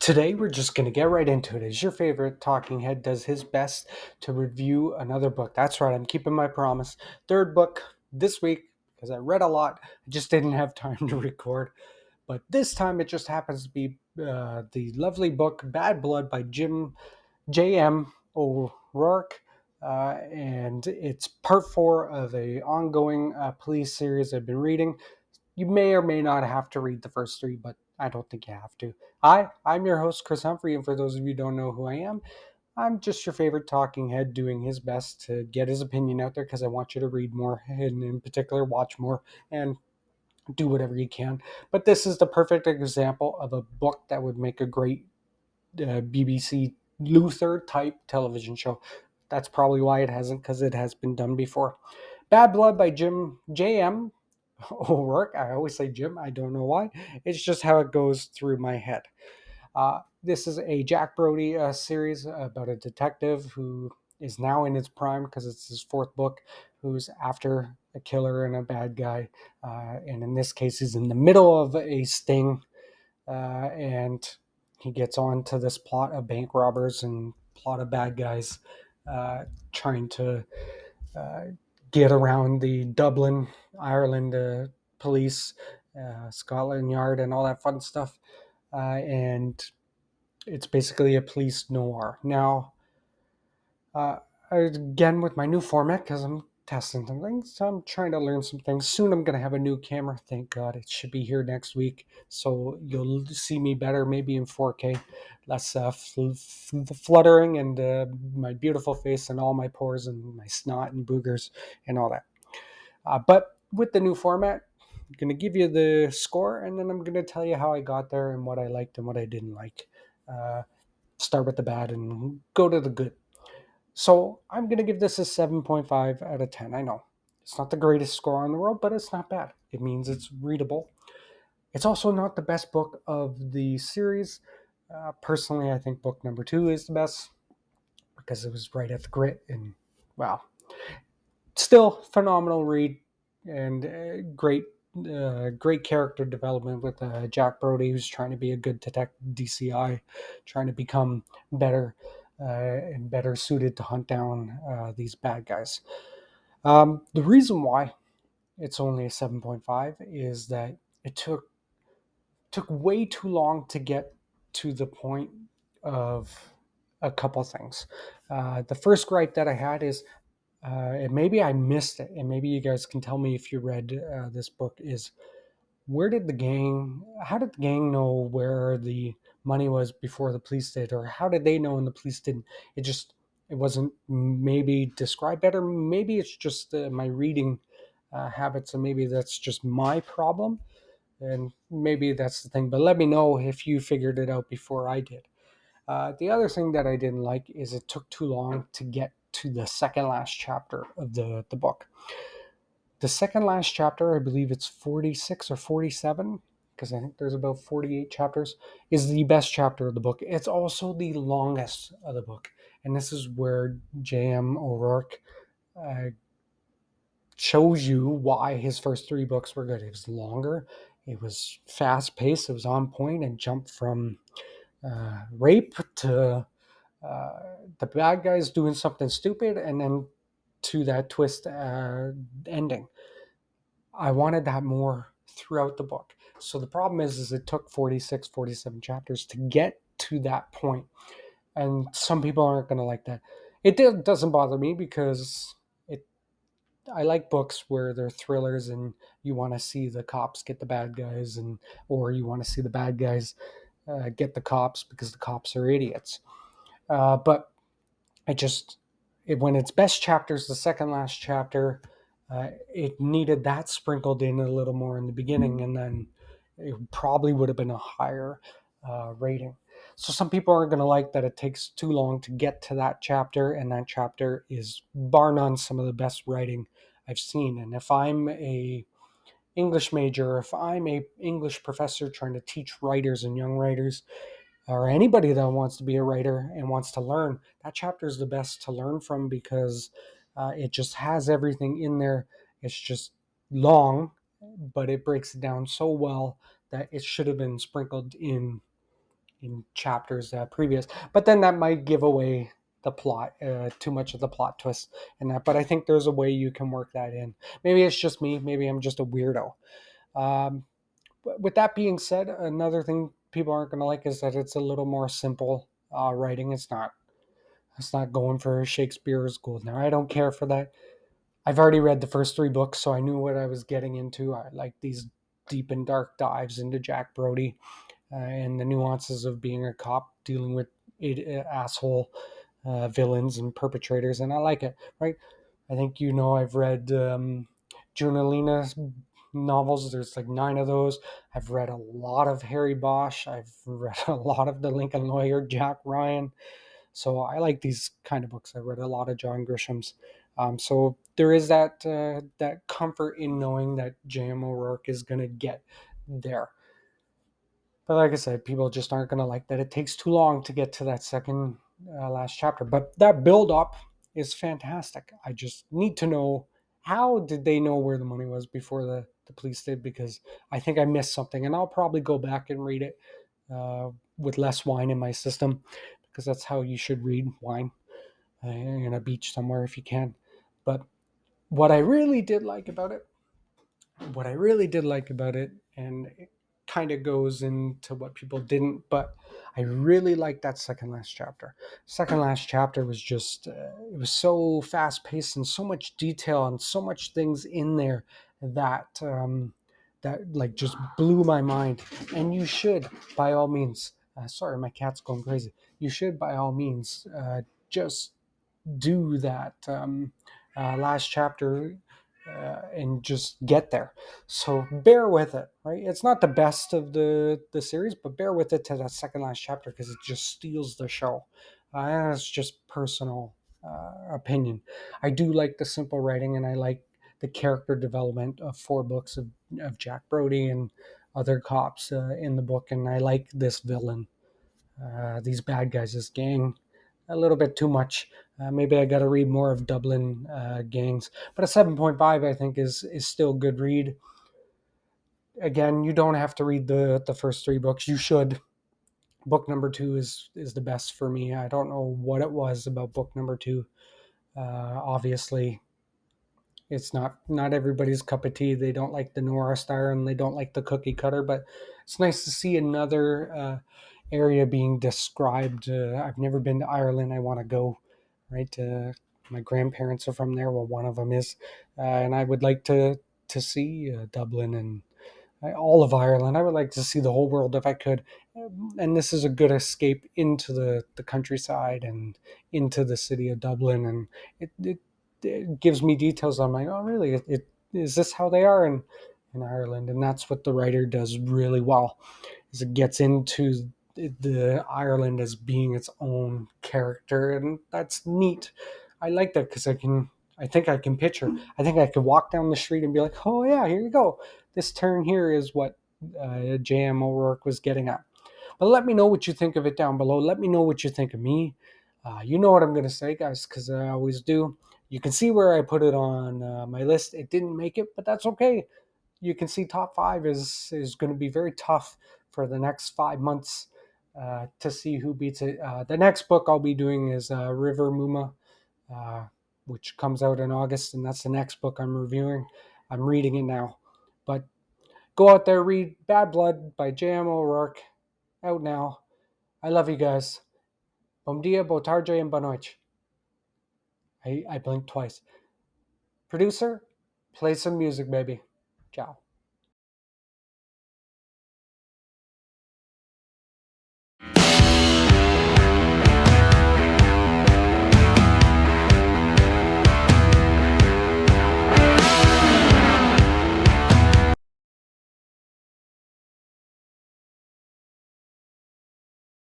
Today, we're just going to get right into it. As your favorite talking head does his best to review another book. That's right, I'm keeping my promise. Third book this week because I read a lot. I just didn't have time to record. But this time, it just happens to be the lovely book Bad Blood by J.M. O'Rourke. And it's part four of a ongoing police series I've been reading. You may or may not have to read the first three, but I don't think you have to. Hi, I'm your host, Chris Humphrey, and for those of you who don't know who I am, I'm just your favorite talking head doing his best to get his opinion out there because I want you to read more, and in particular, watch more and do whatever you can. But this is the perfect example of a book that would make a great BBC Luther type television show. That's probably why it hasn't, because it has been done before. Bad Blood by J.M. O'Rourke. I always say Jim. I don't know why. It's just how it goes through my head. This is a Jack Brody series about a detective who is now in his prime because it's his fourth book, who's after a killer and a bad guy. And in this case, he's in the middle of a sting, and he gets on to this plot of bank robbers and plot of bad guys uh, trying to uh, get around the Dublin, Ireland police, Scotland Yard, and all that fun stuff. And it's basically a police noir. Now, uh, again, with my new format, because I'm testing some things, so I'm trying to learn some things. Soon I'm going to have a new camera. Thank God. It should be here next week. So you'll see me better, maybe in 4K. Less fluttering and my beautiful face and all my pores and my snot and boogers and all that. But with the new format, I'm going to give you the score, and then I'm going to tell you how I got there and what I liked and what I didn't like. Uh, Start with the bad and go to the good. So I'm going to give this a 7.5 out of 10. I know it's not the greatest score in the world, but it's not bad. It means it's readable. It's also not the best book of the series. Personally, I think book number 2 is the best because it was right at the grit and, wow, still phenomenal read and great character development with Jack Brody, who's trying to be a good detective, DCI, trying to become better and better suited to hunt down these bad guys. The reason why it's only a 7.5 is that it took way too long to get to the point of a couple things. The first gripe that I had is, and maybe I missed it, and maybe you guys can tell me if you read this book, is how did the gang know where the money was before the police did, or how did they know and the police didn't? It wasn't maybe described better. Maybe it's just my reading habits, and maybe that's just my problem, and maybe that's the thing. But let me know if you figured it out before I did. The other thing that I didn't like is it took too long to get to the second last chapter of the book. The second last chapter, I believe it's 46 or 47, because I think there's about 48 chapters, is the best chapter of the book. It's also the longest of the book. And this is where J.M. O'Rourke uh, shows you why his first three books were good. It was longer, it was fast paced, it was on point, and jumped from rape to uh, the bad guys doing something stupid, and then to that twist ending. I wanted that more throughout the book. So the problem is it took 46, 47 chapters to get to that point. And some people aren't going to like that. Doesn't bother me because it. I like books where they're thrillers and you want to see the cops get the bad guys, or you want to see the bad guys get the cops because the cops are idiots. But I just when its best chapters, the second last chapter, it needed that sprinkled in a little more in the beginning, and then it probably would have been a higher rating. So some people aren't going to like that it takes too long to get to that chapter, and that chapter is bar none some of the best writing I've seen. And if I'm a English major, if I'm a English professor trying to teach writers and young writers, or anybody that wants to be a writer and wants to learn, that chapter is the best to learn from because it just has everything in there. It's just long, but it breaks it down so well that it should have been sprinkled in in chapters previous. But then that might give away the plot, too much of the plot twist in that. But I think there's a way you can work that in. Maybe it's just me. Maybe I'm just a weirdo. Um, but with that being said, another thing people aren't going to like is that it's a little more simple writing. It's not going for Shakespeare's gold. Now I don't care for that. I've already read the first three books, so I knew what I was getting into. I like these deep and dark dives into Jack Brody and the nuances of being a cop, dealing with asshole villains and perpetrators, and I like it. Right? I think I've read Junalina's novels. There's like 9 of those. I've read a lot of Harry Bosch. I've read a lot of the Lincoln Lawyer, Jack Ryan. So I like these kind of books. I read a lot of John Grisham's. So there is that comfort in knowing that J.M. O'Rourke is going to get there. But like I said, people just aren't going to like that it takes too long to get to that second last chapter. But that build up is fantastic. I just need to know, how did they know where the money was before the police did? Because I think I missed something, and I'll probably go back and read it with less wine in my system, because that's how you should read wine in a beach somewhere if you can. But what I really did like about it what I really did like about it, and it kind of goes into what people didn't, but I really liked that second last chapter. Second last chapter was just, it was so fast paced and so much detail and so much things in there that like just blew my mind. And you should, by all means, sorry, my cat's going crazy. You should, by all means, just do that last chapter and just get there. So bear with it, right? It's not the best of the series, but bear with it to that second last chapter because it just steals the show. And it's just personal opinion. I do like the simple writing, and I like the character development of 4 books of Jack Brody and other cops in the book, and I like this villain, these bad guys, this gang, a little bit too much. Maybe I got to read more of Dublin gangs, but a 7.5 I think is still a good read. Again, you don't have to read the first 3 books. You should. Book number 2 is the best for me. I don't know what it was about book number 2. Obviously, it's not everybody's cup of tea. They don't like the noir style and they don't like the cookie cutter, but it's nice to see another area being described. I've never been to Ireland. I want to go. Right, my grandparents are from there. Well, one of them is, and I would like to see Dublin and all of Ireland. I would like to see the whole world if I could. And this is a good escape into the countryside and into the city of Dublin. And it gives me details. I'm like, oh, really? Is this how they are in Ireland? And that's what the writer does really well, is it gets into the Ireland as being its own character. And that's neat. I like that because I think I can picture. I think I could walk down the street and be like, oh, yeah, here you go. This turn here is what J.M. O'Rourke was getting at. But let me know what you think of it down below. Let me know what you think of me. You know what I'm going to say, guys, because I always do. You can see where I put it on my list. It didn't make it, but that's okay. You can see top 5 is going to be very tough for the next 5 months to see who beats it. The next book I'll be doing is River Muma, uh, which comes out in August, and that's the next book I'm reviewing. I'm reading it now. But go out there, read Bad Blood by J.M. O'Rourke, out now. I love you guys. Bom dia, boa tarde, and boa noite. I blinked twice. Producer, play some music, baby. Ciao.